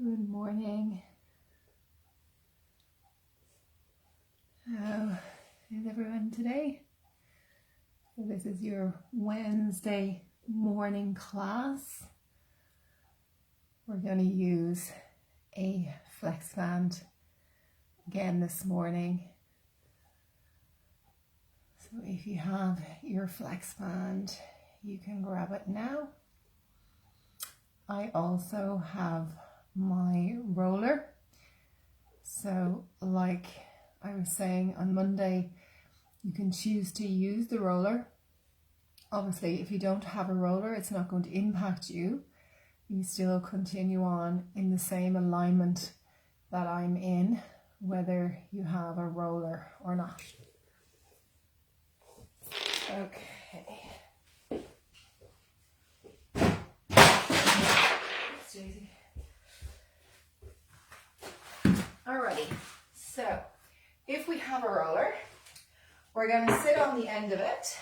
Good morning. How is everyone today? So this is your Wednesday morning class. We're going to use a Flexband again this morning. So if you have your Flexband, you can grab it now. I also have my roller. So like I was saying on Monday, you can choose to use the roller. Obviously, if you don't have a roller, it's not going to impact you. You still continue on in the same alignment that I'm in, whether you have a roller or not. Okay. Easy. Alrighty, so if we have a roller, we're going to sit on the end of it,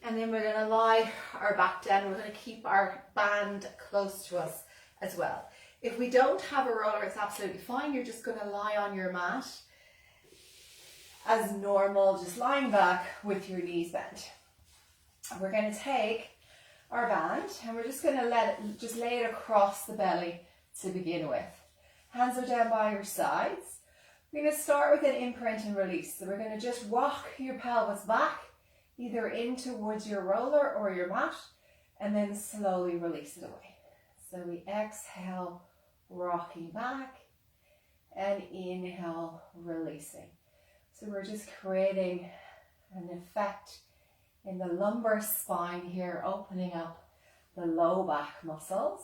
and then we're going to lie our back down. We're going to keep our band close to us as well. If we don't have a roller, it's absolutely fine. You're just going to lie on your mat as normal, just lying back with your knees bent. We're going to take our band and we're just going to lay it across the belly to begin with. Hands are down by your sides. We're going to start with an imprint and release. So we're going to just rock your pelvis back, either in towards your roller or your mat, and then slowly release it away. So we exhale, rocking back, and inhale, releasing. So we're just creating an effect in the lumbar spine here, opening up the low back muscles.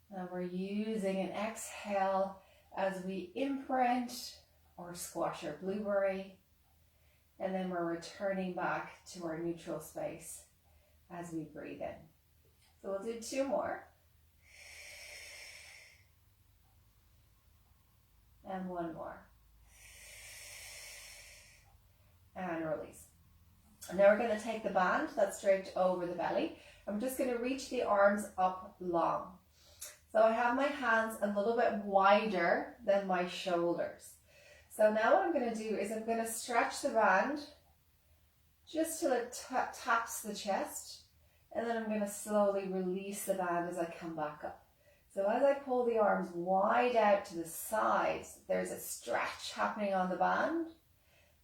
And we're using an exhale as we imprint or squash our blueberry. And then we're returning back to our neutral space as we breathe in. So we'll do two more. And one more. And release. And now we're going to take the band that's draped over the belly. I'm just going to reach the arms up long. So I have my hands a little bit wider than my shoulders. So now what I'm going to do is I'm going to stretch the band just till it taps the chest. And then I'm going to slowly release the band as I come back up. So as I pull the arms wide out to the sides, there's a stretch happening on the band.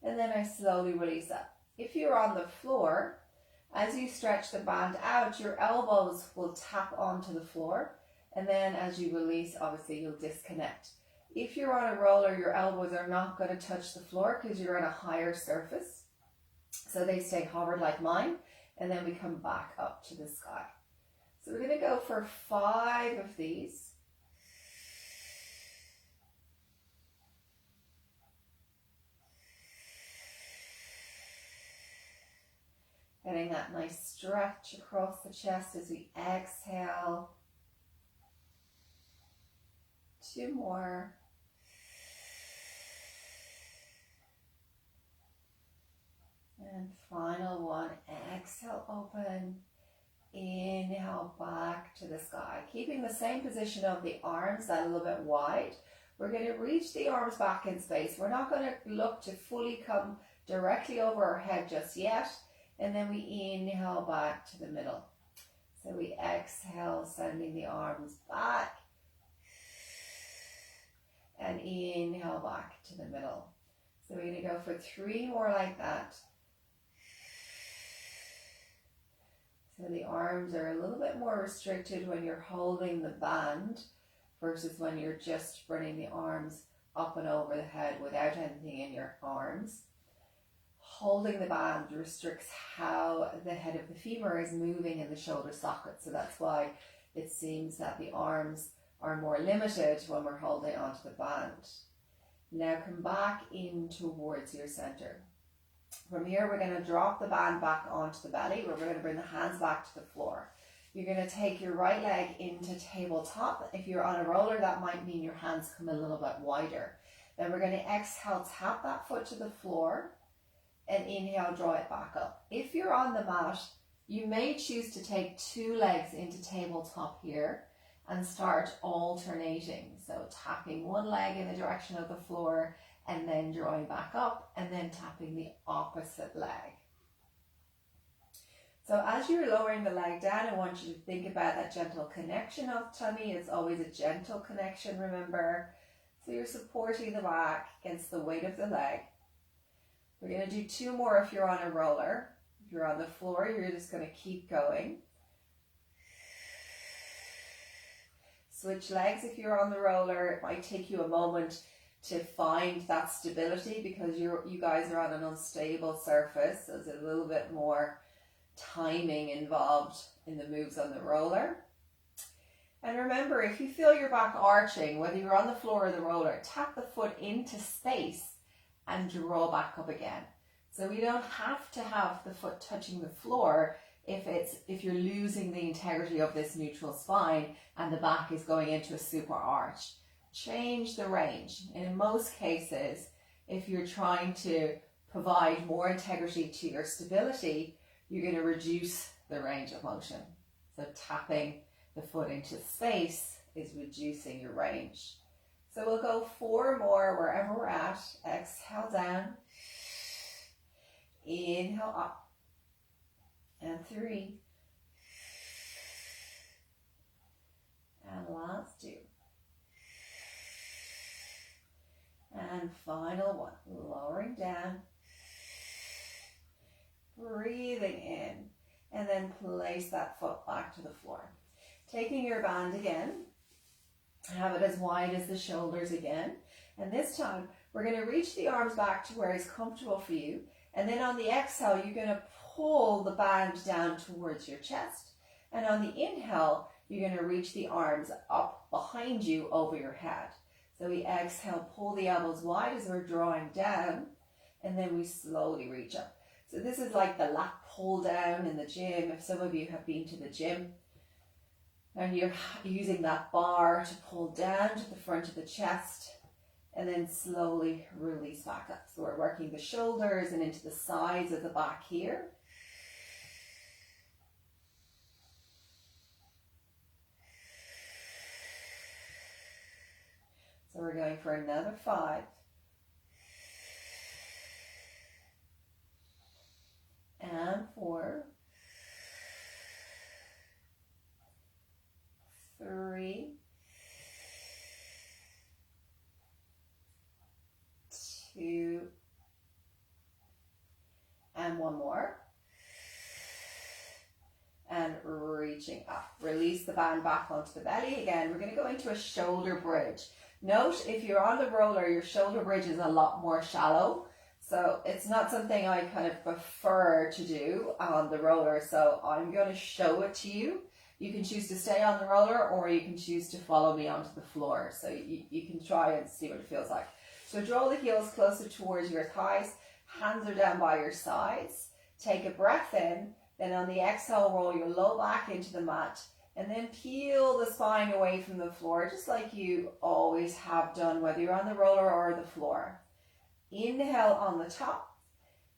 And then I slowly release up. If you're on the floor, as you stretch the band out, your elbows will tap onto the floor. And then as you release, obviously you'll disconnect. If you're on a roller, your elbows are not going to touch the floor because you're on a higher surface. So they stay hovered like mine. And then we come back up to the sky. So we're going to go for 5 of these. Getting that nice stretch across the chest as we exhale. 2 more. And final one. Exhale, open. Inhale, back to the sky. Keeping the same position of the arms, that a little bit wide. We're going to reach the arms back in space. We're not going to look to fully come directly over our head just yet. And then we inhale back to the middle. So we exhale, sending the arms back. And inhale back to the middle. So we're going to go for 3 more like that. So the arms are a little bit more restricted when you're holding the band versus when you're just bringing the arms up and over the head without anything in your arms. Holding the band restricts how the head of the femur is moving in the shoulder socket. So that's why it seems that the arms are more limited when we're holding onto the band. Now come back in towards your center. From here, we're going to drop the band back onto the belly, where we're going to bring the hands back to the floor. You're going to take your right leg into tabletop. If you're on a roller, that might mean your hands come a little bit wider. Then we're going to exhale, tap that foot to the floor, and inhale, draw it back up. If you're on the mat, you may choose to take 2 legs into tabletop here, and start alternating. So tapping one leg in the direction of the floor and then drawing back up and then tapping the opposite leg. So as you're lowering the leg down, I want you to think about that gentle connection of tummy. It's always a gentle connection, remember. So you're supporting the back against the weight of the leg. We're going to do 2 more if you're on a roller. If you're on the floor, you're just going to keep going. Switch legs if you're on the roller. It might take you a moment to find that stability because you guys are on an unstable surface. So there's a little bit more timing involved in the moves on the roller. And remember, if you feel your back arching, whether you're on the floor or the roller, tap the foot into space and draw back up again. So we don't have to have the foot touching the floor if you're losing the integrity of this neutral spine and the back is going into a super arch. Change the range. And in most cases, if you're trying to provide more integrity to your stability, you're going to reduce the range of motion. So tapping the foot into space is reducing your range. So we'll go 4 more wherever we're at. Exhale down. Inhale up. And 3. And last 2. And final 1. Lowering down. Breathing in. And then place that foot back to the floor. Taking your band again. Have it as wide as the shoulders again. And this time, we're going to reach the arms back to where it's comfortable for you. And then on the exhale, you're going to pull the band down towards your chest. And on the inhale, you're going to reach the arms up behind you over your head. So we exhale, pull the elbows wide as we're drawing down. And then we slowly reach up. So this is like the lat pull down in the gym. If some of you have been to the gym, and you're using that bar to pull down to the front of the chest and then slowly release back up. So we're working the shoulders and into the sides of the back here. So we're going for another 5. And 4. 3, 2, and 1 more. And reaching up. Release the band back onto the belly. Again, we're going to go into a shoulder bridge. Note, if you're on the roller, your shoulder bridge is a lot more shallow. So it's not something I kind of prefer to do on the roller. So I'm going to show it to you. You can choose to stay on the roller or you can choose to follow me onto the floor. So you can try and see what it feels like. So draw the heels closer towards your thighs. Hands are down by your sides. Take a breath in. Then on the exhale, roll your low back into the mat. And then peel the spine away from the floor, just like you always have done, whether you're on the roller or the floor. Inhale on the top.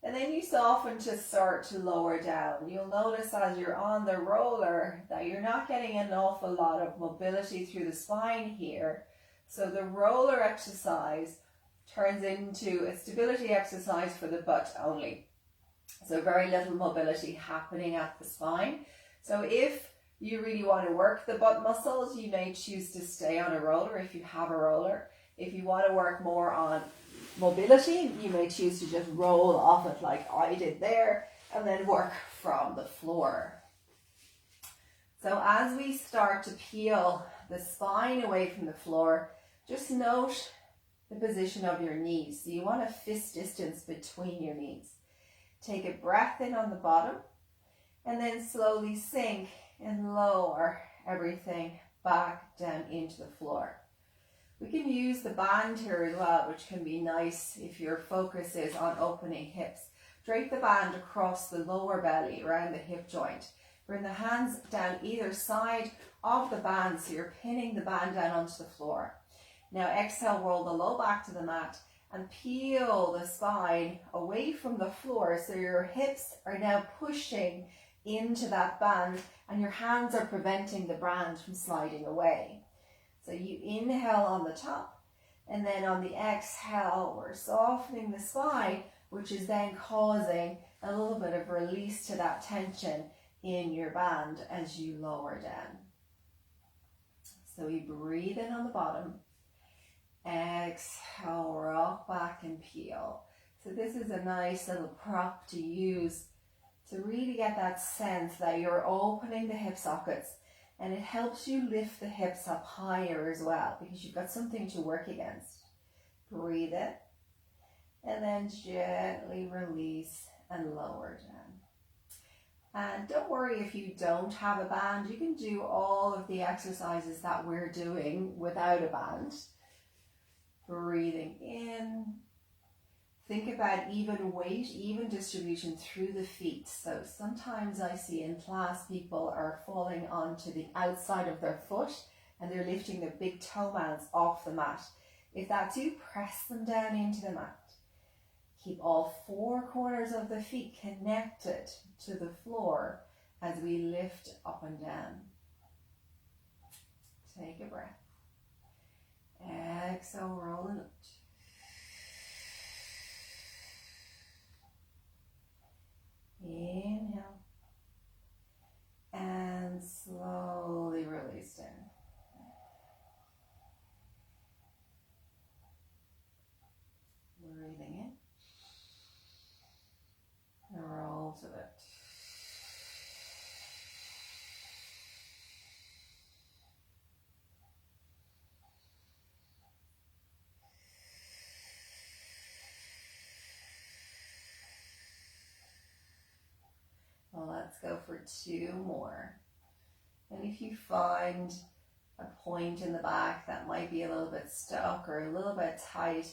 And then you soften to start to lower down. You'll notice as you're on the roller that you're not getting an awful lot of mobility through the spine here. So the roller exercise turns into a stability exercise for the butt only. So very little mobility happening at the spine. So if you really want to work the butt muscles, you may choose to stay on a roller if you have a roller. If you want to work more on mobility, you may choose to just roll off it like I did there and then work from the floor. So as we start to peel the spine away from the floor, just note the position of your knees. So you want a fist distance between your knees. Take a breath in on the bottom and then slowly sink and lower everything back down into the floor. We can use the band here as well, which can be nice if your focus is on opening hips. Drape the band across the lower belly, around the hip joint. Bring the hands down either side of the band, so you're pinning the band down onto the floor. Now exhale, roll the low back to the mat and peel the spine away from the floor, so your hips are now pushing into that band, and your hands are preventing the band from sliding away. So you inhale on the top, and then on the exhale, we're softening the spine, which is then causing a little bit of release to that tension in your band as you lower down. So we breathe in on the bottom. Exhale, rock back and peel. So this is a nice little prop to use to really get that sense that you're opening the hip sockets, and it helps you lift the hips up higher as well because you've got something to work against. Breathe in, and then gently release and lower down. And don't worry if you don't have a band. You can do all of the exercises that we're doing without a band. Breathing in. Think about even weight, even distribution through the feet. So sometimes I see in class people are falling onto the outside of their foot and they're lifting their big toe mounds off the mat. If that's you, press them down into the mat. Keep all four corners of the feet connected to the floor as we lift up and down. Take a breath. Exhale, roll and lift. Inhale. And slowly release down. Breathing in. And roll to lift. Well, let's go for two more. And if you find a point in the back that might be a little bit stuck or a little bit tight,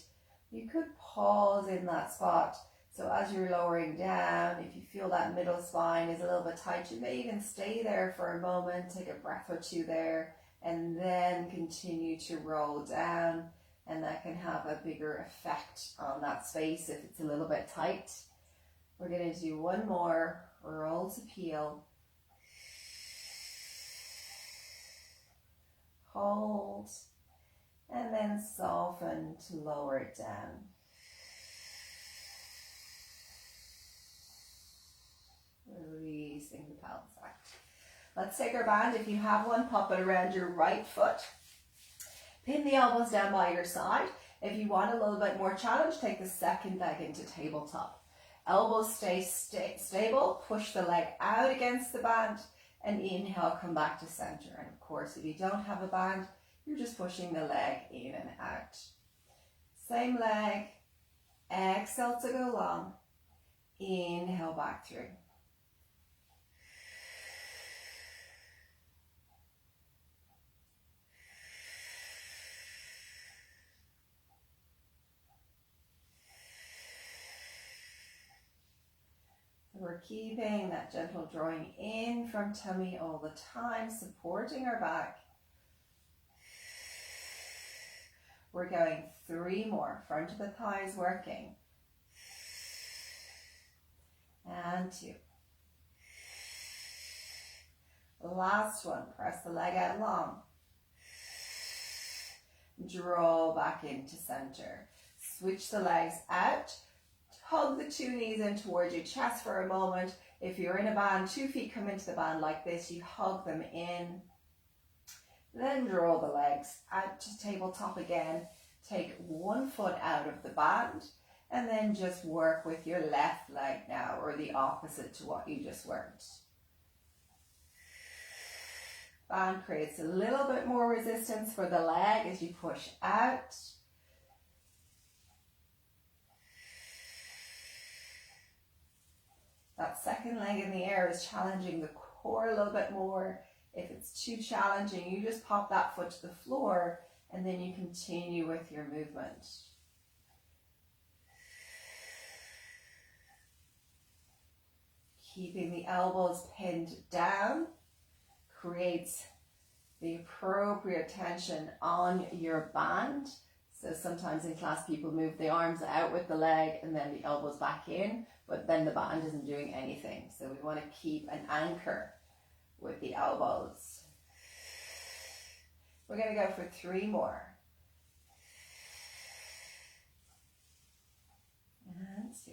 you could pause in that spot. So as you're lowering down, if you feel that middle spine is a little bit tight, you may even stay there for a moment, take a breath or two there, and then continue to roll down. And that can have a bigger effect on that space if it's a little bit tight. We're going to do one more. Roll to peel. Hold. And then soften to lower it down. Releasing the pelvis back. Let's take our band. If you have one, pop it around your right foot. Pin the elbows down by your side. If you want a little bit more challenge, take the second leg into tabletop. Elbows stay stable, push the leg out against the band, and inhale, come back to center. And of course, if you don't have a band, you're just pushing the leg in and out. Same leg, exhale to go long, inhale back through. We're keeping that gentle drawing in from tummy all the time, supporting our back. We're going three more. Front of the thighs working. And two. Last one. Press the leg out long. Draw back into center. Switch the legs out. Hug the two knees in towards your chest for a moment. If you're in a band, 2 feet come into the band like this. You hug them in. Then draw the legs out to tabletop again. Take one foot out of the band. And then just work with your left leg now, or the opposite to what you just worked. Band creates a little bit more resistance for the leg as you push out. That second leg in the air is challenging the core a little bit more. If it's too challenging, you just pop that foot to the floor and then you continue with your movement. Keeping the elbows pinned down creates the appropriate tension on your band. So sometimes in class people move the arms out with the leg and then the elbows back in, but then the band isn't doing anything. So we want to keep an anchor with the elbows. We're going to go for 3 more. And 2.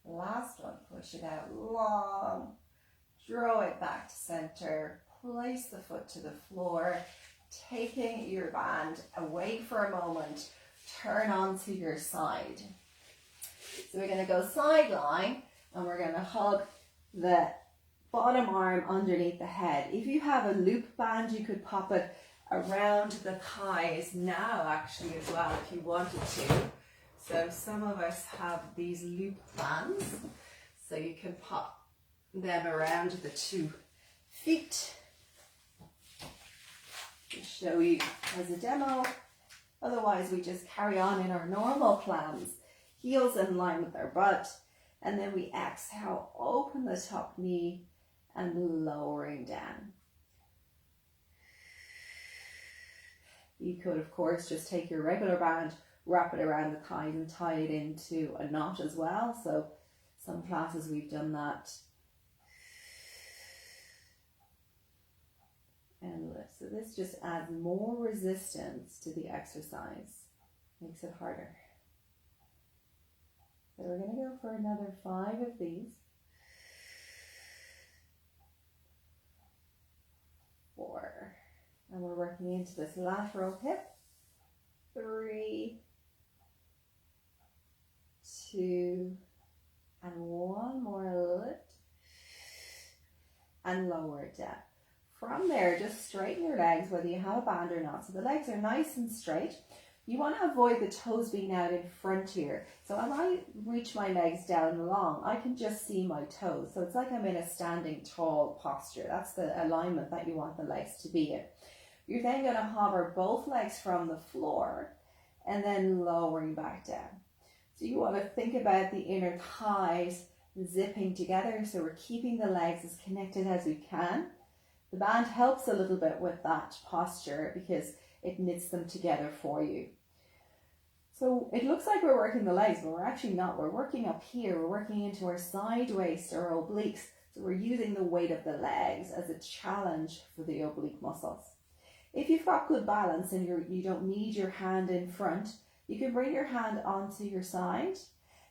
Last one, push it out long, draw it back to center, place the foot to the floor, taking your band away for a moment, turn onto your side. So we're going to go sideline and we're going to hug the bottom arm underneath the head. If you have a loop band, you could pop it around the thighs now actually as well if you wanted to. So some of us have these loop bands, so you can pop them around the 2 feet. I'll show you as a demo. Otherwise we just carry on in our normal plans. Heels in line with our butt, and then we exhale, open the top knee and lowering down. You could of course just take your regular band, wrap it around the thighs and tie it into a knot as well. So some classes we've done that. And lift. So this just adds more resistance to the exercise. Makes it harder. So we're going to go for another 5 of these. 4. And we're working into this lateral hip. 3, 2, and 1 more lift. And lower it down. From there, just straighten your legs, whether you have a band or not. So the legs are nice and straight. You want to avoid the toes being out in front here. So as I reach my legs down long, I can just see my toes. So it's like I'm in a standing tall posture. That's the alignment that you want the legs to be in. You're then going to hover both legs from the floor and then lowering back down. So you want to think about the inner thighs zipping together. So we're keeping the legs as connected as we can. The band helps a little bit with that posture because it knits them together for you. So it looks like we're working the legs, but we're actually not. We're working up here. We're working into our side waist or obliques. So we're using the weight of the legs as a challenge for the oblique muscles. If you've got good balance and you don't need your hand in front, you can bring your hand onto your side,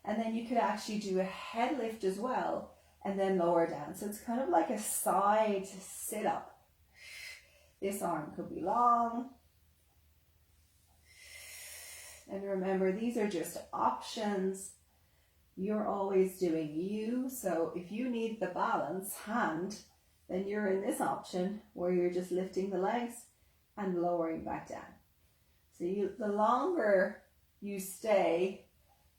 and then you could actually do a head lift as well and then lower down. So it's kind of like a side sit up. This arm could be long. And remember, these are just options. You're always doing you. So if you need the balance hand, then you're in this option where you're just lifting the legs and lowering back down. So the longer you stay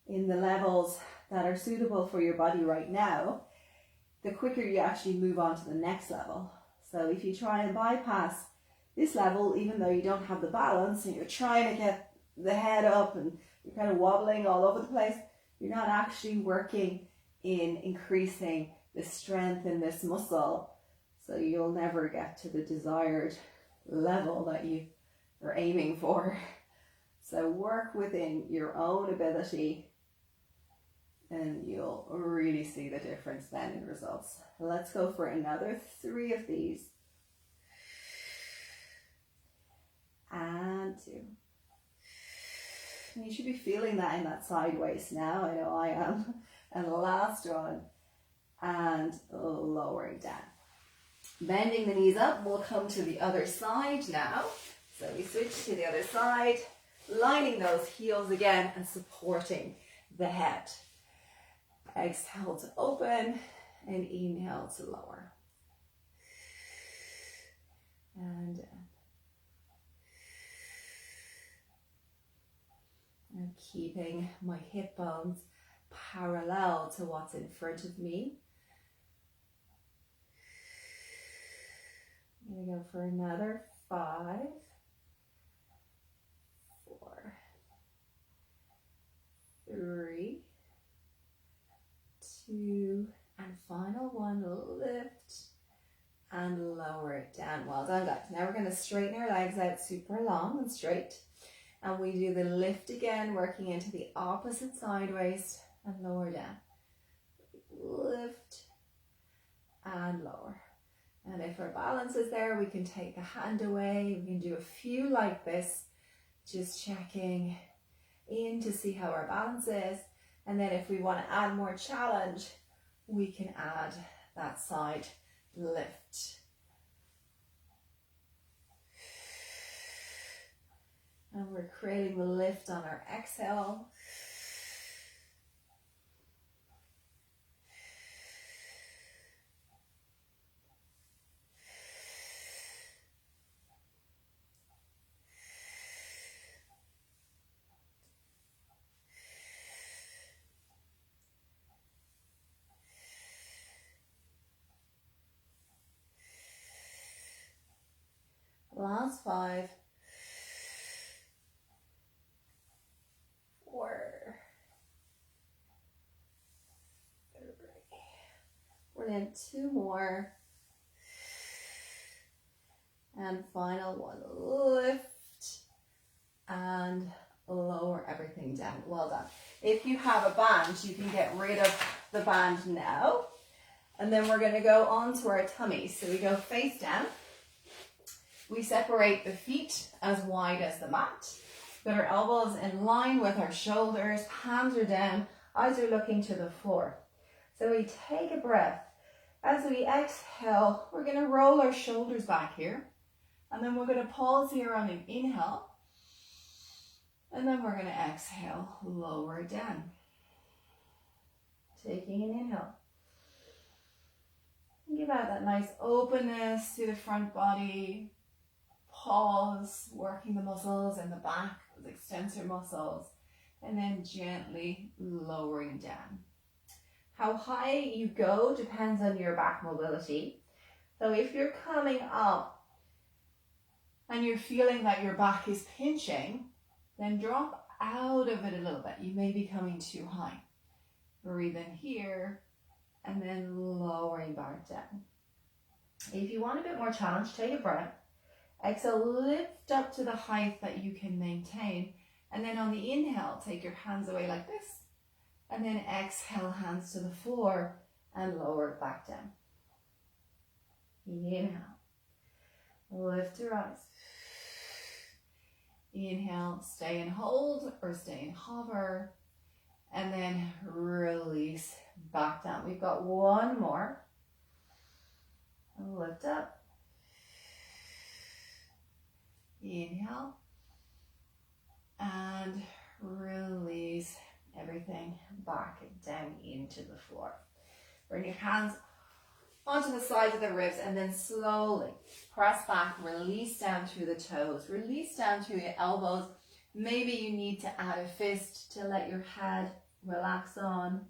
in the levels that are suitable for your body right now, the quicker you actually move on to the next level. So if you try and bypass this level, even though you don't have the balance and you're trying to get the head up and you're kind of wobbling all over the place, you're not actually working in increasing the strength in this muscle. So you'll never get to the desired level that you are aiming for. So work within your own ability and you'll really see the difference then in results. Let's go for another 3 of these. And 2. And you should be feeling that in that side waist now. I know I am. And the last one. And lowering down. Bending the knees up, we'll come to the other side now. So we switch to the other side, lining those heels again and supporting the head. Exhale to open and inhale to lower. And down. And keeping my hip bones parallel to what's in front of me. I'm going to go for another 5, 4, 3, 2, and final one, lift and lower it down. Well done, guys. Now we're going to straighten our legs out super long and straight. And we do the lift again, working into the opposite side waist and lower down. Lift and lower. And if our balance is there, we can take the hand away. We can do a few like this, just checking in to see how our balance is. And then if we want to add more challenge, we can add that side lift. And we're creating the lift on our exhale. Last 5, 4, 3. Brilliant. 2 more. And final one. Lift and lower everything down. Well done. If you have a band, you can get rid of the band now. And then we're going to go on to our tummy. So we go face down. We separate the feet as wide as the mat. Put our elbows in line with our shoulders. Hands are down. Eyes are looking to the floor. So we take a breath. As we exhale, we're going to roll our shoulders back here. And then we're going to pause here on an inhale. And then we're going to exhale, lower down. Taking an inhale. Give out that nice openness to the front body. Pause, working the muscles in the back, the extensor muscles, and then gently lowering down. How high you go depends on your back mobility. So if you're coming up and you're feeling that your back is pinching, then drop out of it a little bit. You may be coming too high. Breathe in here and then lowering back down. If you want a bit more challenge, take a breath. Exhale, lift up to the height that you can maintain. And then on the inhale, take your hands away like this. And then exhale, hands to the floor and lower it back down. Inhale. Lift your eyes. Inhale, stay and hold or stay and hover. And then release back down. We've got one more. Lift up. Inhale and release everything back down into the floor. Bring your hands onto the sides of the ribs and then slowly press back, release down through the toes, release down through your elbows. Maybe you need to add a fist to let your head relax on,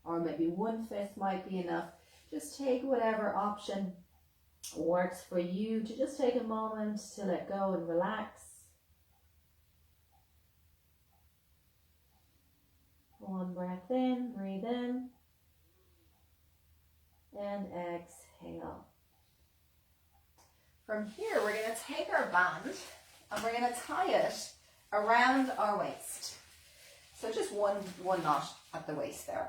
or maybe one fist might be enough. Just take whatever option works for you to just take a moment to let go and relax. One breath in, breathe in, and exhale. From here, we're going to take our band and we're going to tie it around our waist. So just one knot at the waist there.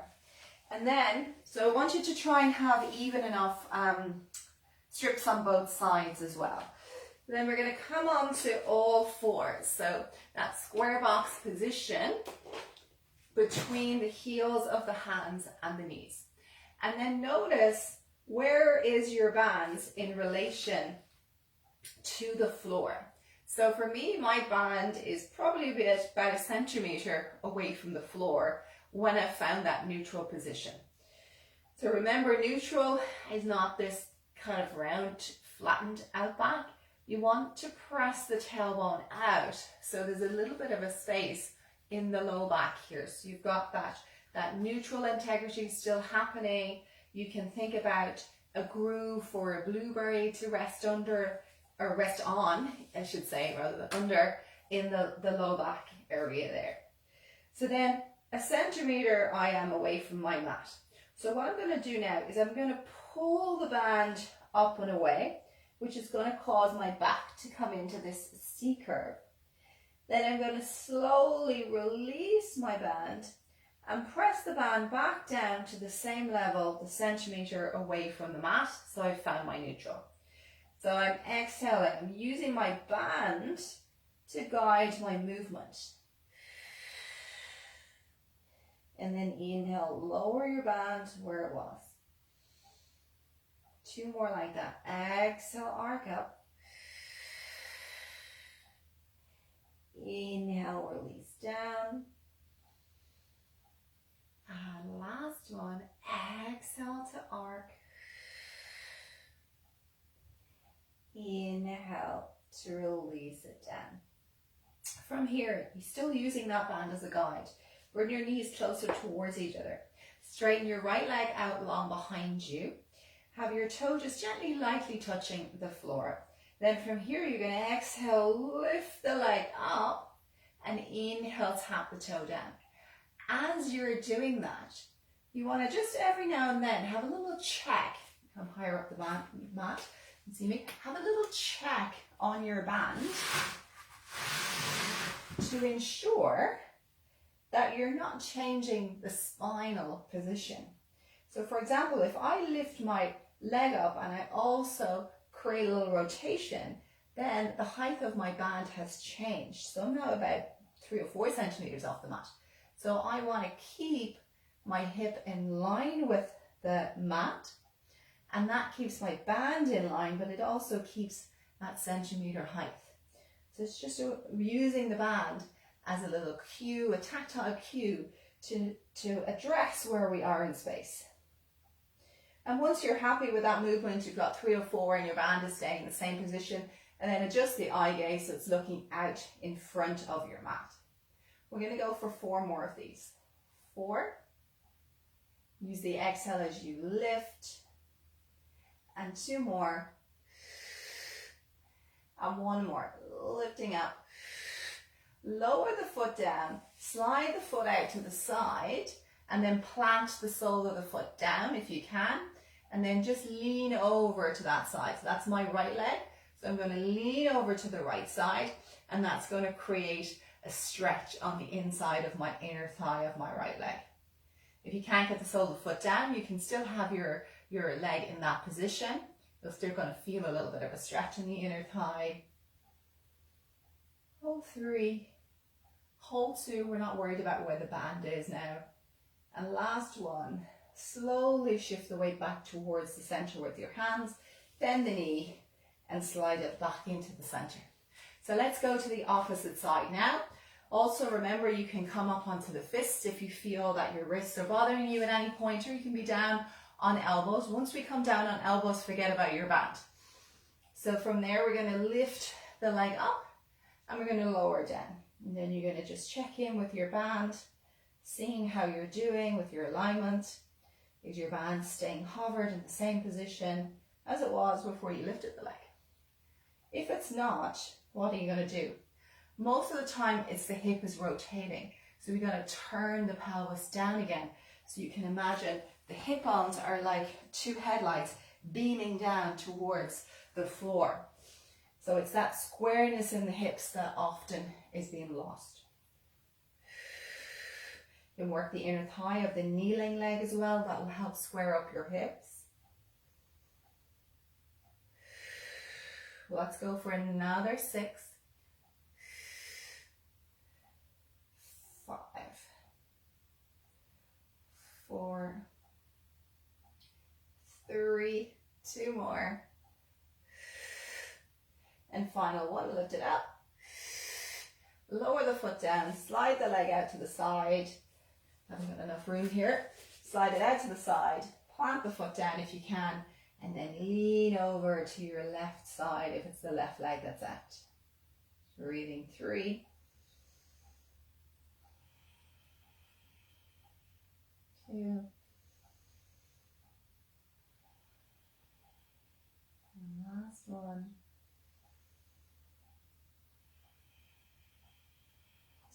And then, so I want you to try and have even enough strips on both sides as well. Then we're going to come on to all fours. So that square box position between the heels of the hands and the knees. And then notice, where is your band in relation to the floor? So for me, my band is probably about a centimetre away from the floor when I've found that neutral position. So remember, neutral is not this kind of round, flattened out back. You want to press the tailbone out, so there's a little bit of a space in the low back here. So you've got that neutral integrity still happening. You can think about a groove for a blueberry to rest under, or rest on, I should say, rather than under, in the low back area there. So then a centimetre I am away from my mat. So what I'm going to do now is I'm going to pull the band up and away, which is going to cause my back to come into this C curve. Then I'm going to slowly release my band and press the band back down to the same level, the centimetre away from the mat, so I've found my neutral. So I'm exhaling, I'm using my band to guide my movement. And then inhale, lower your band where it was. 2 more like that. Exhale, arc up. Inhale, release down. And last one, exhale to arc. Inhale to release it down. From here, you're still using that band as a guide. Bring your knees closer towards each other. Straighten your right leg out long behind you. Have your toe just gently, lightly touching the floor. Then from here, you're going to exhale, lift the leg up, and inhale, tap the toe down. As you're doing that, you want to just every now and then have a little check. Come higher up the mat. You see me? Have a little check on your band to ensure that you're not changing the spinal position. So for example, if I lift my leg up and I also create a little rotation, then the height of my band has changed. So I'm now about 3 or 4 centimeters off the mat. So I want to keep my hip in line with the mat, and that keeps my band in line, but it also keeps that centimeter height. So it's just using the band as a little cue, a tactile cue to address where we are in space. And once you're happy with that movement, you've got 3 or 4 and your band is staying in the same position, and then adjust the eye gaze so it's looking out in front of your mat. We're going to go for 4 more of these. 4. Use the exhale as you lift. And 2 more. And 1 more. Lifting up. Lower the foot down. Slide the foot out to the side. And then plant the sole of the foot down if you can. And then just lean over to that side. So that's my right leg. So I'm going to lean over to the right side. And that's going to create a stretch on the inside of my inner thigh of my right leg. If you can't get the sole of the foot down, you can still have your leg in that position. You're still going to feel a little bit of a stretch in the inner thigh. Hold 3. Hold 2. We're not worried about where the band is now. And last one. Slowly shift the weight back towards the center with your hands. Bend the knee and slide it back into the center. So let's go to the opposite side now. Also remember, you can come up onto the fists if you feel that your wrists are bothering you at any point, or you can be down on elbows. Once we come down on elbows, forget about your band. So from there, we're going to lift the leg up and we're going to lower down. And then you're going to just check in with your band, seeing how you're doing with your alignment. Is your band staying hovered in the same position as it was before you lifted the leg? If it's not, what are you going to do? Most of the time, it's the hip is rotating. So we're going to turn the pelvis down again. So you can imagine the hip bones are like 2 headlights beaming down towards the floor. So it's that squareness in the hips that often is being lost. You can work the inner thigh of the kneeling leg as well. That will help square up your hips. Let's go for another 6. 5. 4. 3. 2 more. And final one, lift it up. Lower the foot down, slide the leg out to the side. I haven't got enough room here. Slide it out to the side, plant the foot down if you can, and then lean over to your left side if it's the left leg that's out. Breathing 3. 2. And last one.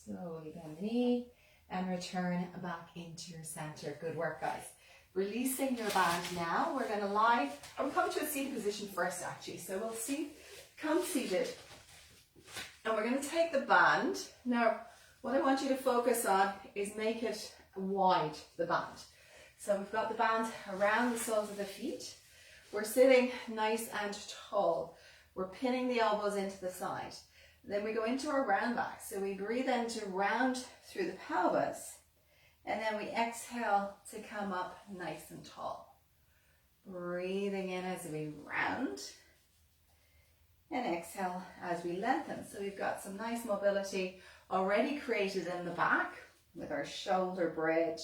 Slowly bend the knee and return back into your center. Good work, guys. Releasing your band now. We're going to lie, or we'll come to a seated position first actually. So we'll come seated. And we're going to take the band. Now, what I want you to focus on is make it wide, the band. So we've got the band around the soles of the feet. We're sitting nice and tall. We're pinning the elbows into the side. Then we go into our round back. So we breathe in to round through the pelvis. And then we exhale to come up nice and tall. Breathing in as we round. And exhale as we lengthen. So we've got some nice mobility already created in the back with our shoulder bridge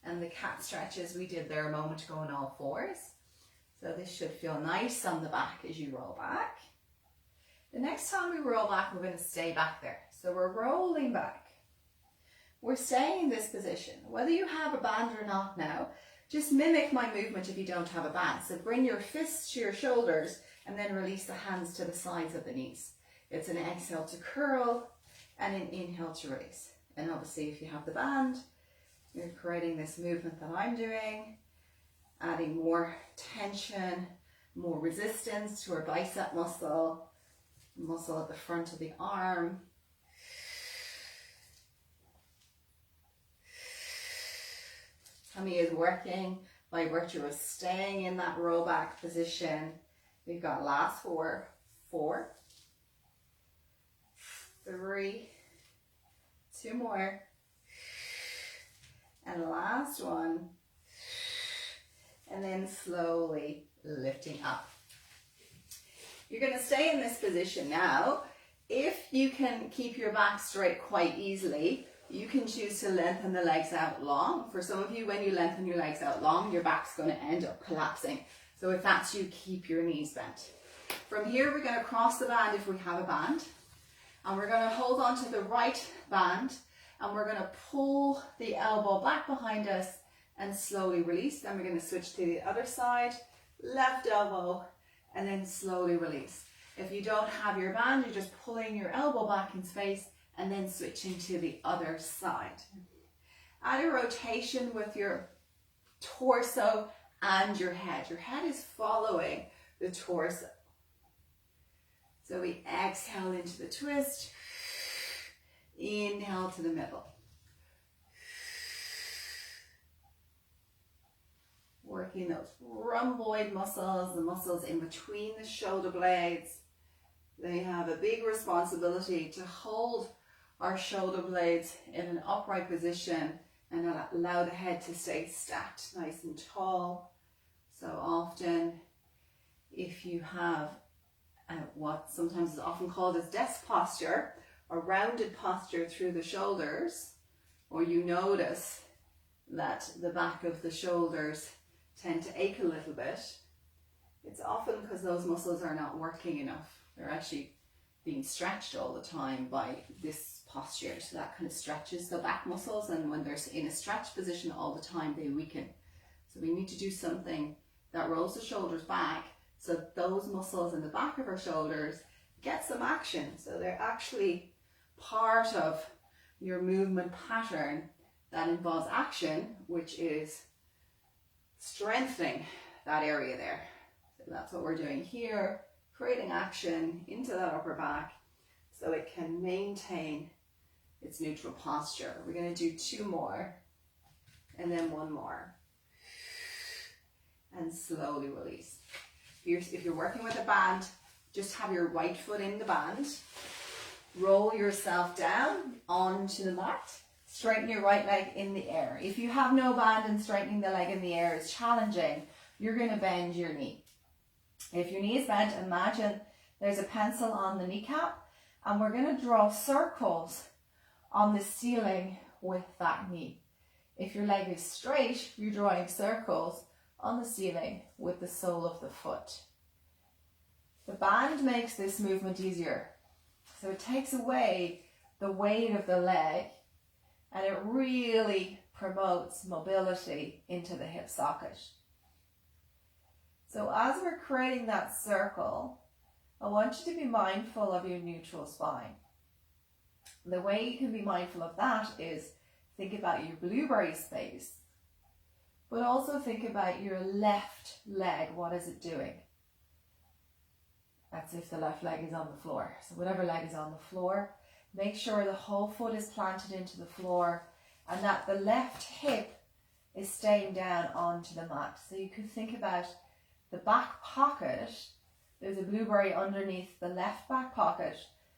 and the cat stretches we did there a moment ago on all fours. So this should feel nice on the back as you roll back. The next time we roll back, we're going to stay back there. So we're rolling back. We're staying in this position. Whether you have a band or not now, just mimic my movement if you don't have a band. So bring your fists to your shoulders and then release the hands to the sides of the knees. It's an exhale to curl and an inhale to release. And obviously if you have the band, you're creating this movement that I'm doing, adding more tension, more resistance to our bicep muscle at the front of the arm. Tummy is working by virtue of staying in that roll back position. We've got last 4, 3, 2 more, and last one, and then slowly lifting up. You're going to stay in this position now. If you can keep your back straight quite easily, you can choose to lengthen the legs out long. For some of you, when you lengthen your legs out long, your back's going to end up collapsing. So if that's you, keep your knees bent. From here, we're going to cross the band if we have a band. And we're going to hold on to the right band. And we're going to pull the elbow back behind us and slowly release. Then we're going to switch to the other side. Left elbow and then slowly release. If you don't have your band, you're just pulling your elbow back in space and then switching to the other side. Add a rotation with your torso and your head. Your head is following the torso. So we exhale into the twist, inhale to the middle. Working those rhomboid muscles, the muscles in between the shoulder blades. They have a big responsibility to hold our shoulder blades in an upright position and allow the head to stay stacked nice and tall. So often, if you have what sometimes is often called as desk posture, or rounded posture through the shoulders, or you notice that the back of the shoulders tend to ache a little bit, it's often because those muscles are not working enough. They're actually being stretched all the time by this posture. So that kind of stretches the back muscles, and when they're in a stretch position all the time, they weaken. So we need to do something that rolls the shoulders back so those muscles in the back of our shoulders get some action. So they're actually part of your movement pattern that involves action, which is strengthening that area there. So that's what we're doing here, creating action into that upper back so it can maintain its neutral posture. We're going to do 2 more and then 1 more. And slowly release. If you're working with a band, just have your right foot in the band. Roll yourself down onto the mat. Straighten your right leg in the air. If you have no band and straightening the leg in the air is challenging, you're going to bend your knee. If your knee is bent, imagine there's a pencil on the kneecap, and we're going to draw circles on the ceiling with that knee. If your leg is straight, you're drawing circles on the ceiling with the sole of the foot. The band makes this movement easier. So it takes away the weight of the leg, and it really promotes mobility into the hip socket. So as we're creating that circle, I want you to be mindful of your neutral spine. The way you can be mindful of that is think about your blueberry space. But also think about your left leg. What is it doing? That's if the left leg is on the floor. So whatever leg is on the floor, make sure the whole foot is planted into the floor and that the left hip is staying down onto the mat. So you could think about the back pocket. There's a blueberry underneath the left back pocket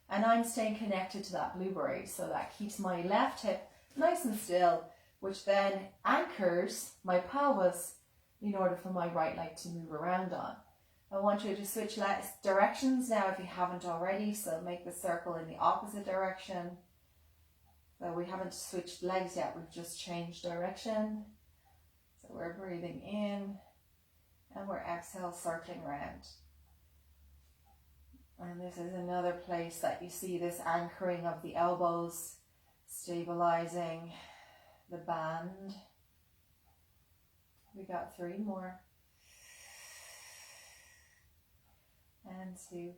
and I'm staying connected to that blueberry. So that keeps my left hip nice and still, which then anchors my pelvis in order for my right leg to move around on. I want you to switch directions now if you haven't already, so make the circle in the opposite direction. So we haven't switched legs yet, we've just changed direction. So we're breathing in and we're exhale, circling around. And this is another place that you see this anchoring of the elbows, stabilizing the band. We got 3 more. And 2.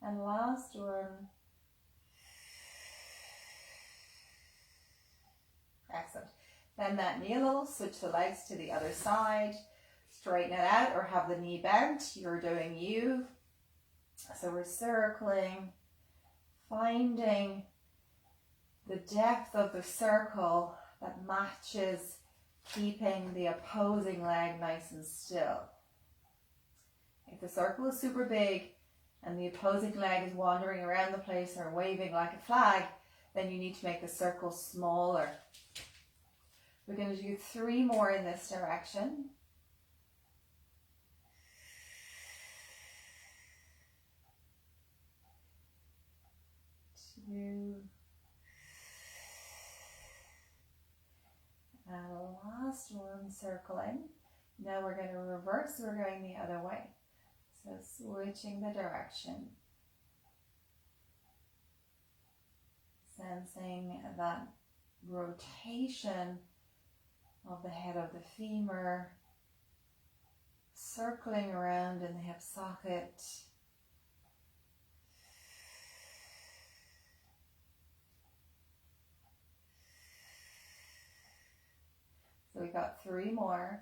And last one. Excellent. Bend that knee a little, switch the legs to the other side, straighten it out or have the knee bent. You're doing you. So we're circling, finding the depth of the circle that matches keeping the opposing leg nice and still. If the circle is super big and the opposing leg is wandering around the place or waving like a flag, then you need to make the circle smaller. We're going to do 3 more in this direction. 2. And last one, circling. Now we're going to reverse, we're going the other way. So switching the direction. Sensing that rotation of the head of the femur, circling around in the hip socket. So we got 3 more.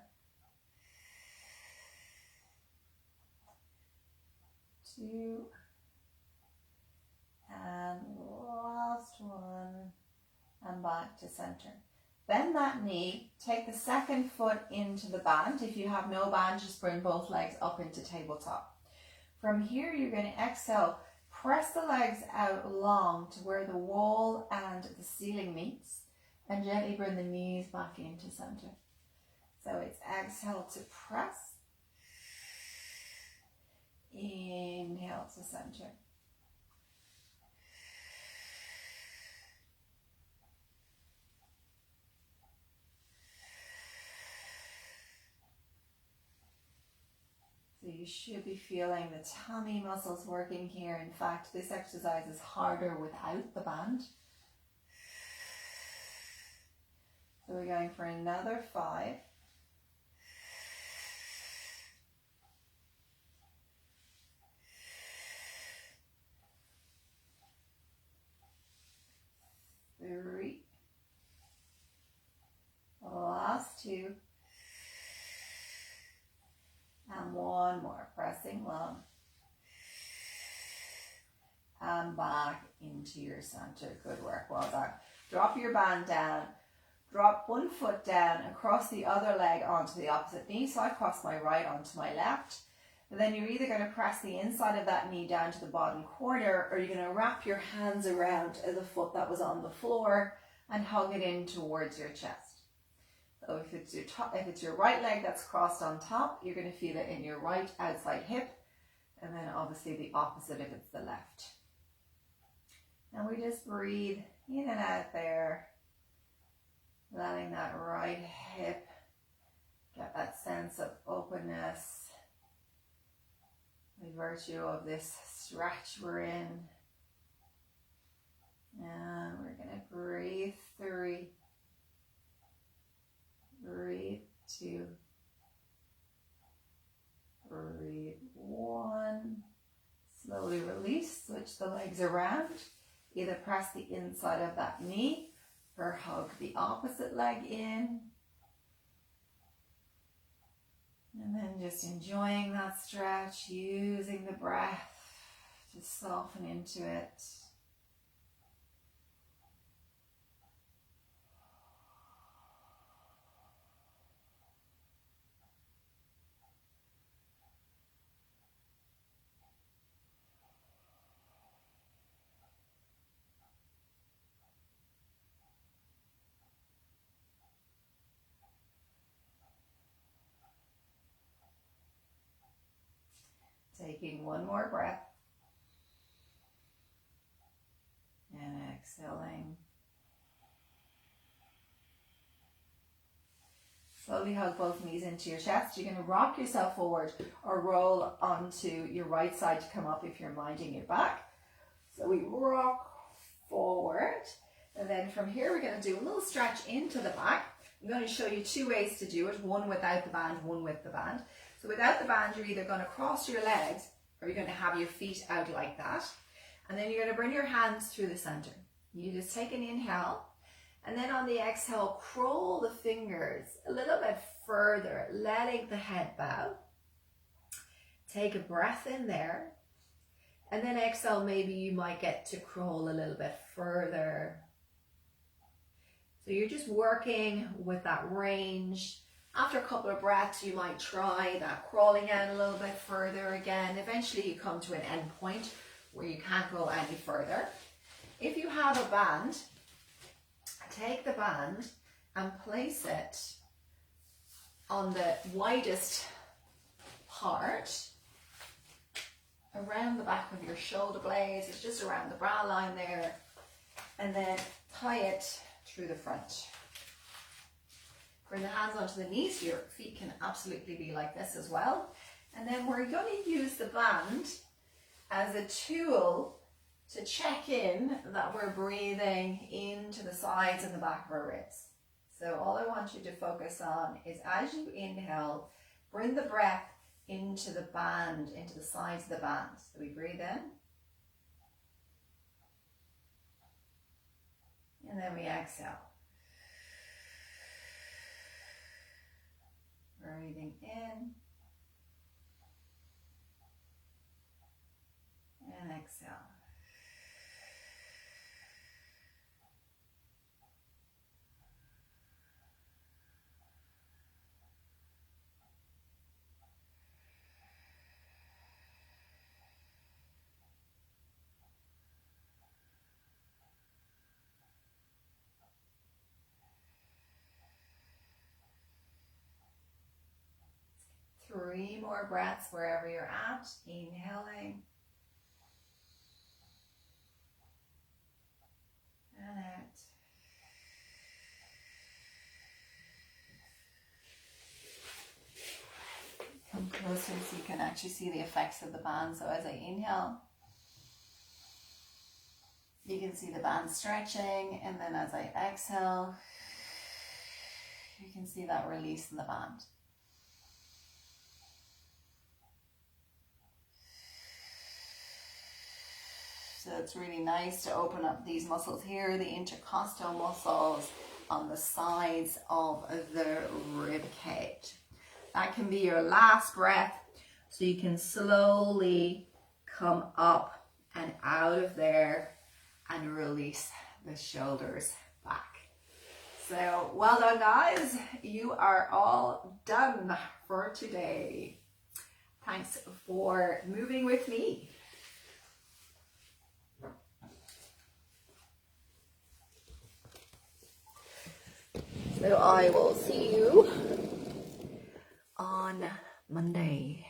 2. And last one. And back to center. Bend that knee. Take the second foot into the band. If you have no band, just bring both legs up into tabletop. From here, you're going to exhale. Press the legs out long to where the wall and the ceiling meets. And gently bring the knees back into center. So it's exhale to press. Inhale to center. So you should be feeling the tummy muscles working here. In fact, this exercise is harder without the band. So we're going for another 5. 3. Last 2. And 1 more, pressing long. And back into your center. Good work, well done. Drop your band down. Drop one foot down and cross the other leg onto the opposite knee. So I cross my right onto my left. And then you're either going to press the inside of that knee down to the bottom corner, or you're going to wrap your hands around the foot that was on the floor and hug it in towards your chest. So if it's your right leg that's crossed on top, you're going to feel it in your right outside hip, and then obviously the opposite if it's the left. And we just breathe in and out there, letting that right hip get that sense of openness by virtue of this stretch we're in. And we're going to breathe 3, breathe 2, breathe 1. Slowly release, switch the legs around. Either press the inside of that knee or hug the opposite leg in. And then just enjoying that stretch, using the breath to soften into it. Taking one more breath. And exhaling. Slowly hug both knees into your chest. You're going to rock yourself forward or roll onto your right side to come up if you're minding your back. So we rock forward. And then from here, we're going to do a little stretch into the back. I'm going to show you two ways to do it. One without the band, one with the band. So without the band, you're either going to cross your legs or you're going to have your feet out like that. And then you're going to bring your hands through the center. You just take an inhale. And then on the exhale, crawl the fingers a little bit further, letting the head bow. Take a breath in there. And then exhale, maybe you might get to crawl a little bit further. So you're just working with that range. After a couple of breaths, you might try that crawling out a little bit further again. Eventually you come to an end point where you can't go any further. If you have a band, take the band and place it on the widest part around the back of your shoulder blades. It's just around the brow line there. And then tie it through the front. Bring the hands onto the knees. Your feet can absolutely be like this as well. And then we're going to use the band as a tool to check in that we're breathing into the sides and the back of our ribs. So all I want you to focus on is as you inhale, bring the breath into the band, into the sides of the band. So we breathe in. And then we exhale. Breathing in. And exhale. Three more breaths wherever you're at. Inhaling. And out. Come closer so you can actually see the effects of the band. So as I inhale, you can see the band stretching, and then as I exhale, you can see that release in the band. So it's really nice to open up these muscles here, the intercostal muscles on the sides of the rib cage. That can be your last breath, so you can slowly come up and out of there and release the shoulders back. So well done, guys. You are all done for today. Thanks for moving with me. So I will see you on Monday.